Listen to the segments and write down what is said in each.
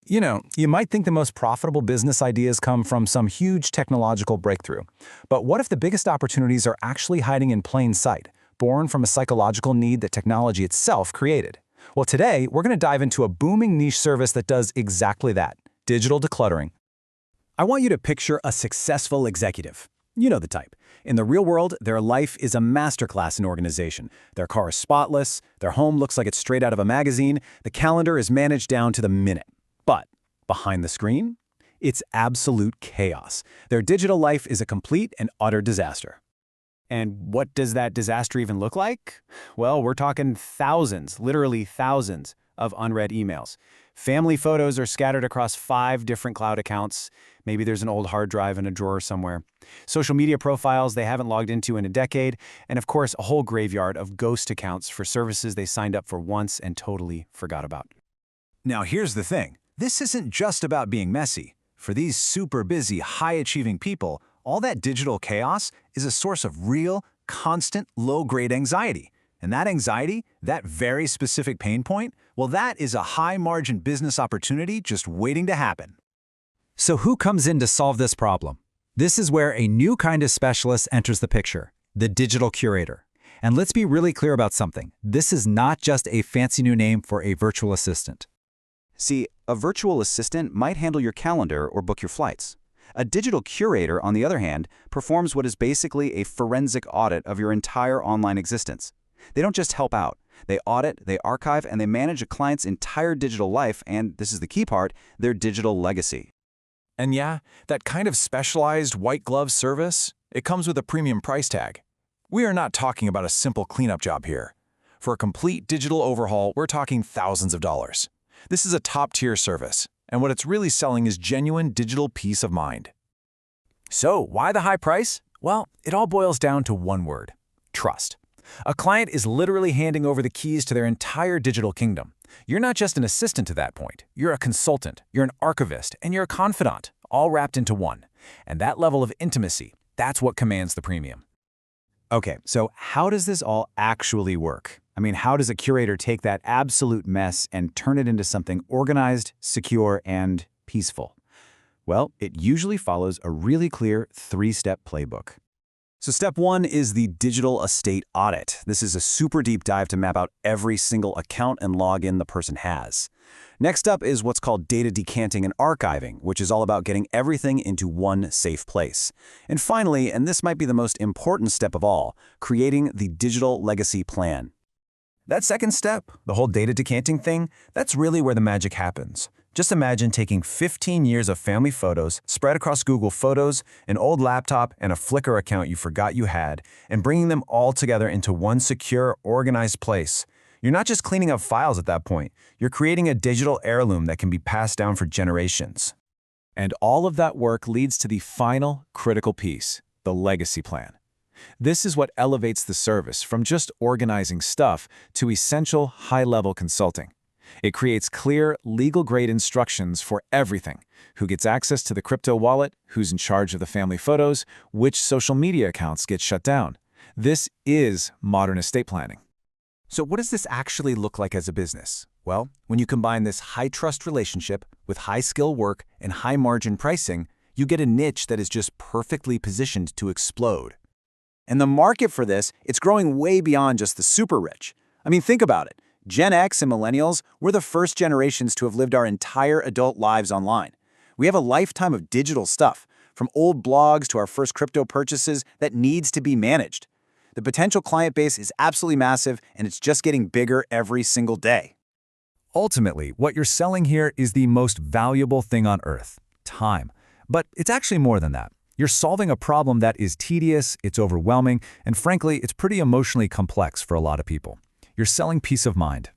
You might think the most profitable business ideas come from some huge technological breakthrough. But what if the biggest opportunities are actually hiding in plain sight, born from a psychological need that technology itself created? Well, today, we're going to dive into a booming niche service that does exactly that: digital decluttering. I want you to picture a successful executive. You know the type. In the real world, their life is a masterclass in organization. Their car is spotless, their home looks like it's straight out of a magazine, the calendar is managed down to the minute. But behind the screen, it's absolute chaos. Their digital life is a complete and utter disaster. And what does that disaster even look like? Well, we're talking thousands, literally thousands, of unread emails. Family photos are scattered across 5 different cloud accounts. Maybe there's an old hard drive in a drawer somewhere. Social media profiles they haven't logged into in a decade. And of course, a whole graveyard of ghost accounts for services they signed up for once and totally forgot about. Now here's the thing. This isn't just about being messy. For these super busy, high-achieving people, all that digital chaos is a source of real, constant, low-grade anxiety. And that anxiety, that very specific pain point, well, that is a high-margin business opportunity just waiting to happen. So who comes in to solve this problem? This is where a new kind of specialist enters the picture: the digital curator. And let's be really clear about something. This is not just a fancy new name for a virtual assistant. See, a virtual assistant might handle your calendar or book your flights. A digital curator, on the other hand, performs what is basically a forensic audit of your entire online existence. They don't just help out. They audit, they archive, and they manage a client's entire digital life and, this is the key part, their digital legacy. And yeah, that kind of specialized white-glove service, it comes with a premium price tag. We are not talking about a simple cleanup job here. For a complete digital overhaul, we're talking thousands of dollars. This is a top-tier service, and what it's really selling is genuine digital peace of mind. So, why the high price? Well, it all boils down to one word: trust. A client is literally handing over the keys to their entire digital kingdom. You're not just an assistant to that point. You're a consultant, you're an archivist, and you're a confidant, all wrapped into one. And that level of intimacy, that's what commands the premium. Okay, so how does this all actually work? I mean, how does a curator take that absolute mess and turn it into something organized, secure, and peaceful? Well, it usually follows a really clear 3-step playbook. So step 1 is the digital estate audit. This is a super deep dive to map out every single account and login the person has. Next up is what's called data decanting and archiving, which is all about getting everything into one safe place. And finally, and this might be the most important step of all, creating the digital legacy plan. That second step, the whole data decanting thing, that's really where the magic happens. Just imagine taking 15 years of family photos spread across Google Photos, an old laptop, and a Flickr account you forgot you had, and bringing them all together into one secure, organized place. You're not just cleaning up files at that point. You're creating a digital heirloom that can be passed down for generations. And all of that work leads to the final critical piece: the legacy plan. This is what elevates the service from just organizing stuff to essential high-level consulting. It creates clear, legal-grade instructions for everything: who gets access to the crypto wallet, who's in charge of the family photos, which social media accounts get shut down. This is modern estate planning. So what does this actually look like as a business? Well, when you combine this high-trust relationship with high-skill work and high-margin pricing, you get a niche that is just perfectly positioned to explode. And the market for this, it's growing way beyond just the super rich. I mean, think about it. Gen X and millennials, we're the first generations to have lived our entire adult lives online. We have a lifetime of digital stuff, from old blogs to our first crypto purchases, that needs to be managed. The potential client base is absolutely massive, and it's just getting bigger every single day. Ultimately, what you're selling here is the most valuable thing on earth: time. But it's actually more than that. You're solving a problem that is tedious, it's overwhelming, and frankly, it's pretty emotionally complex for a lot of people. You're selling peace of mind.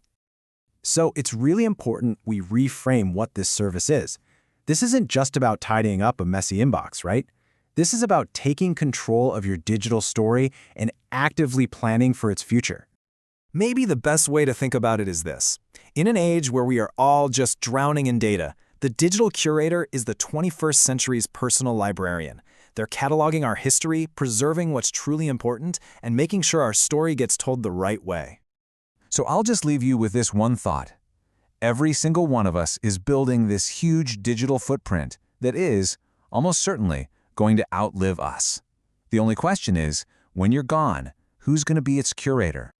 So it's really important we reframe what this service is. This isn't just about tidying up a messy inbox, right? This is about taking control of your digital story and actively planning for its future. Maybe the best way to think about it is this: in an age where we are all just drowning in data, the digital curator is the 21st century's personal librarian. They're cataloging our history, preserving what's truly important, and making sure our story gets told the right way. So I'll just leave you with this one thought. Every single one of us is building this huge digital footprint that is, almost certainly, going to outlive us. The only question is, when you're gone, who's going to be its curator?